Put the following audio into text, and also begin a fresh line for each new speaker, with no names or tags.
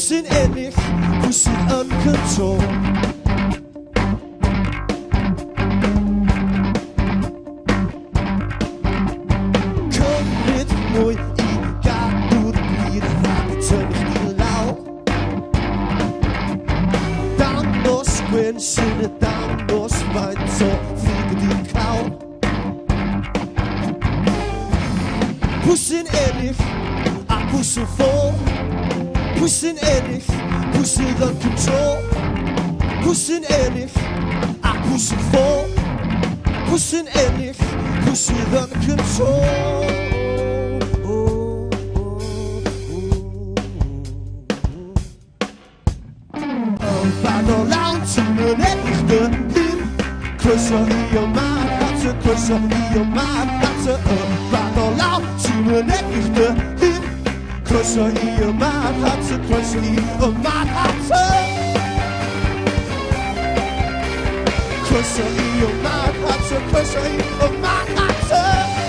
pushing endlich, pushing uncontrolled. Kom mit mooi, ik ga door de bieren, raak het zo niet lauw. Dan nos quenchen, dan nos wein, so fliegen die Klau. Pushing endlich, I push so full. Pushing endlich, pushing the control. Pushing endlich, I push so full. Pushing endlich, pushing the control. Battle out to the next thing. Closer your mind, that's a closer your mind, that's a battle out to the next thing. Closer your mind, that's a closer your mind, that's a closer your mind, that's a closer your mind, that's a